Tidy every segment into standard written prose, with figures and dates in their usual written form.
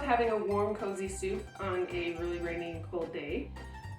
having a warm, cozy soup on a really rainy and cold day.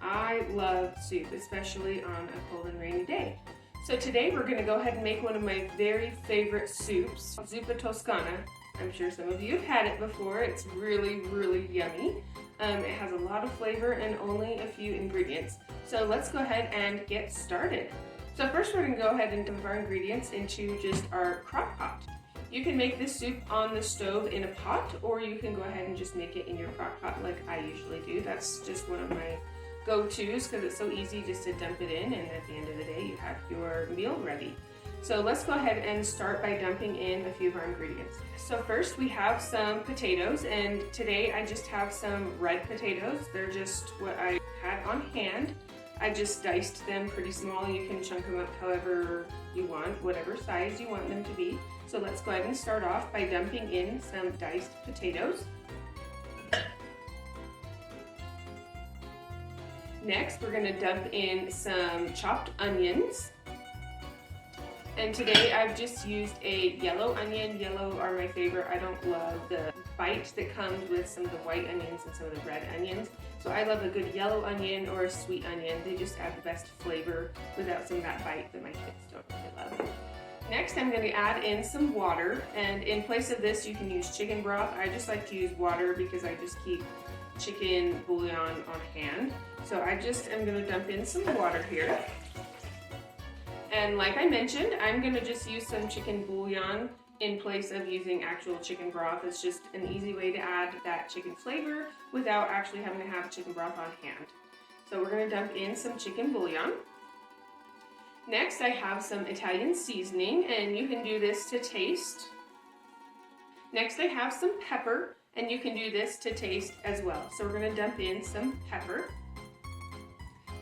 I love soup, especially on a cold and rainy day. So today we're going to go ahead and make one of my very favorite soups, Zuppa Toscana. I'm sure some of you have had it before. It's really, really yummy. It has a lot of flavor and only a few ingredients. So let's go ahead and get started. So first we're going to go ahead and dump our ingredients into just our crock pot. You can make this soup on the stove in a pot, or you can go ahead and just make it in your crock pot like I usually do. That's just one of my go-tos because it's so easy just to dump it in, and at the end of the day you have your meal ready. So let's go ahead and start by dumping in a few of our ingredients. So first we have some potatoes, and today I just have some red potatoes. They're just what I had on hand. I just diced them pretty small. You can chunk them up however you want, whatever size you want them to be. So let's go ahead and start off by dumping in some diced potatoes. Next, we're going to dump in some chopped onions. And today I've just used a yellow onion. Yellow are my favorite. I don't love the bite that comes with some of the white onions and some of the red onions. So I love a good yellow onion or a sweet onion. They just add the best flavor without some of that bite that my kids don't really love. Next, I'm going to add in some water. And in place of this, you can use chicken broth. I just like to use water because I just keep chicken bouillon on hand. So I just am going to dump in some water here. And like I mentioned, I'm going to just use some chicken bouillon in place of using actual chicken broth. It's just an easy way to add that chicken flavor without actually having to have chicken broth on hand. So we're going to dump in some chicken bouillon. Next, I have some Italian seasoning, and you can do this to taste. Next, I have some pepper, and you can do this to taste as well. So we're going to dump in some pepper.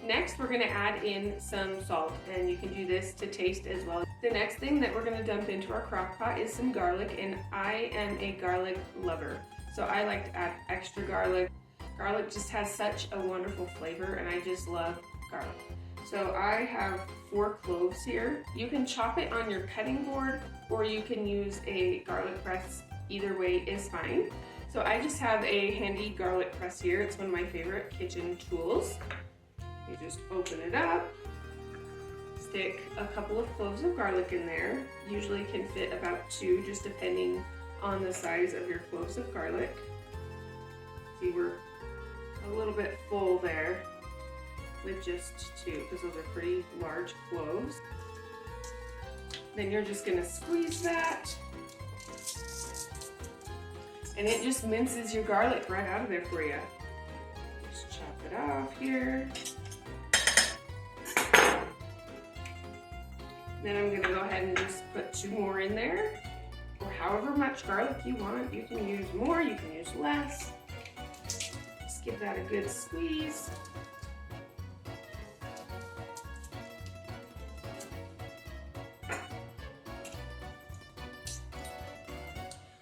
Next, we're going to add in some salt, and you can do this to taste as well. The next thing that we're going to dump into our crock pot is some garlic, and I am a garlic lover. So I like to add extra garlic. Garlic just has such a wonderful flavor, and I just love garlic. So I have 4 cloves here. You can chop it on your cutting board, or you can use a garlic press. Either way is fine. So I just have a handy garlic press here. It's one of my favorite kitchen tools. You just open it up, stick a couple of cloves of garlic in there. Usually can fit about 2, just depending on the size of your cloves of garlic. See, we're a little bit full there with just 2, because those are pretty large cloves. Then you're just gonna squeeze that, and it just minces your garlic right out of there for you. Just chop it off here. Then I'm gonna go ahead and just put 2 more in there, or however much garlic you want. You can use more, you can use less. Just give that a good squeeze.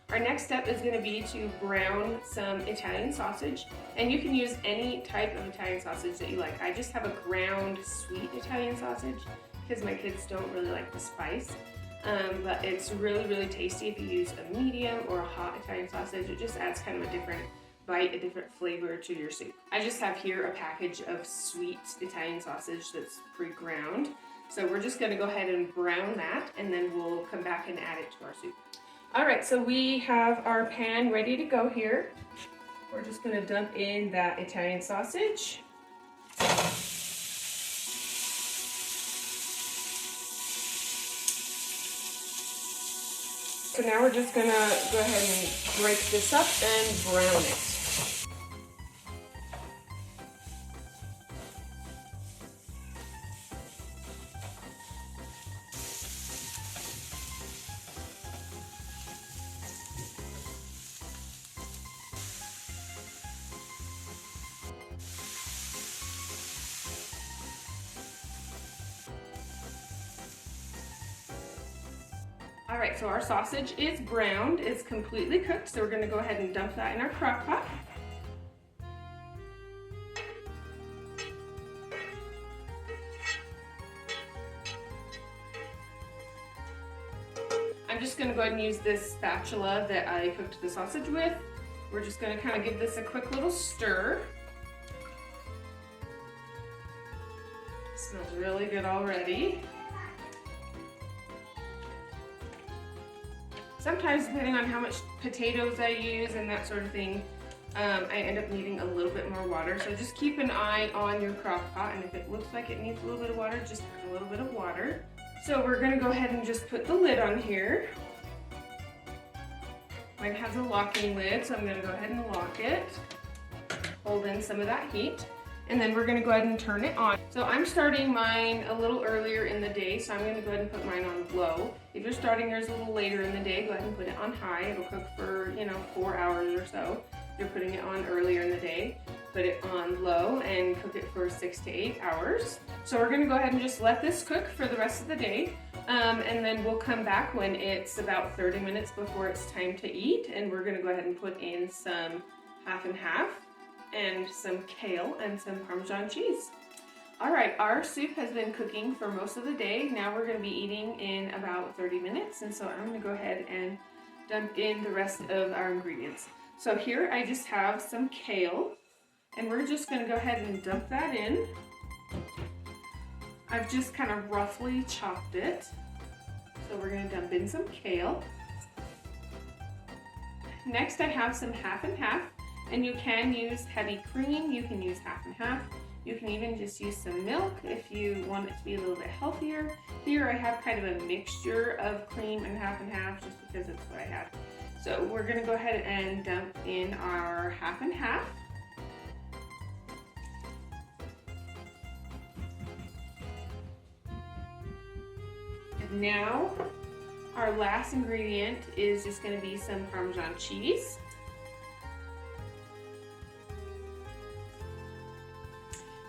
Our next step is going to be to brown some Italian sausage, and you can use any type of Italian sausage that you like. I just have a ground sweet Italian sausage because my kids don't really like the spice, but it's really, really tasty if you use a medium or a hot Italian sausage. It just adds kind of a different bite, a different flavor to your soup. I just have here a package of sweet Italian sausage that's pre-ground, so we're just going to go ahead and brown that, and then we'll come back and add it to our soup. Alright, so we have our pan ready to go here. We're just going to dump in that Italian sausage. So now we're just going to go ahead and break this up and brown it. Alright, so our sausage is browned, it's completely cooked, so we're going to go ahead and dump that in our crock pot. I'm just going to go ahead and use this spatula that I cooked the sausage with, We're just gonna kind of give this a quick little stir. Smells really good already. Sometimes, depending on how much potatoes I use and that sort of thing, I end up needing a little bit more water. So just keep an eye on your crock pot, and if it looks like it needs a little bit of water, just add a little bit of water. So we're gonna go ahead and just put the lid on here. Mine has a locking lid, so I'm gonna go ahead and lock it. Hold in some of that heat. And then we're gonna go ahead and turn it on. So I'm starting mine a little earlier in the day, so I'm gonna go ahead and put mine on low. If you're starting yours a little later in the day, go ahead and put it on high. It'll cook for, 4 hours or so. If you're putting it on earlier in the day, put it on low and cook it for 6 to 8 hours. So we're gonna go ahead and just let this cook for the rest of the day. And then we'll come back when it's about 30 minutes before it's time to eat. And we're gonna go ahead and put in some half and half, and some kale and some Parmesan cheese. All right, our soup has been cooking for most of the day. Now we're gonna be eating in about 30 minutes. And so I'm gonna go ahead and dump in the rest of our ingredients. So here I just have some kale, and we're just gonna go ahead and dump that in. I've just kind of roughly chopped it. So we're gonna dump in some kale. Next I have some half and half. And you can use heavy cream, you can use half and half. You can even just use some milk if you want it to be a little bit healthier. Here I have kind of a mixture of cream and half just because it's what I have. So we're gonna go ahead and dump in our half and half. And now our last ingredient is just gonna be some Parmesan cheese.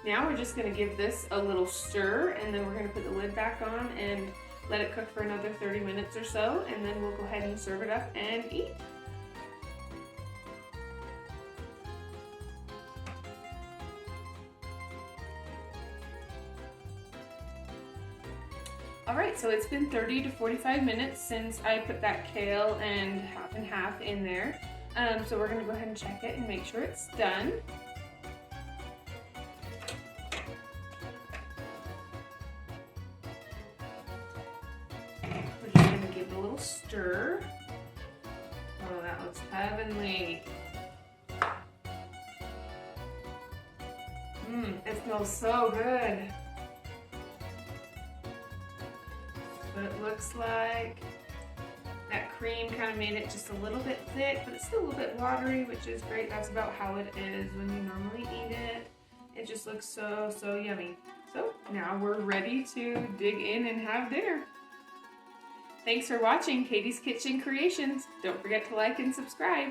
Now we're just going to give this a little stir, and then we're going to put the lid back on and let it cook for another 30 minutes or so, and then we'll go ahead and serve it up and eat. Alright, so it's been 30 to 45 minutes since I put that kale and half in there. So we're going to go ahead and check it and make sure it's done. Stir. Oh, that looks heavenly. It smells so good. But it looks like that cream kind of made it just a little bit thick, but it's still a little bit watery, which is great. That's about how it is when you normally eat it. It just looks so, so yummy. So now we're ready to dig in and have dinner. Thanks for watching Caty's Kitchen Creations. Don't forget to like and subscribe.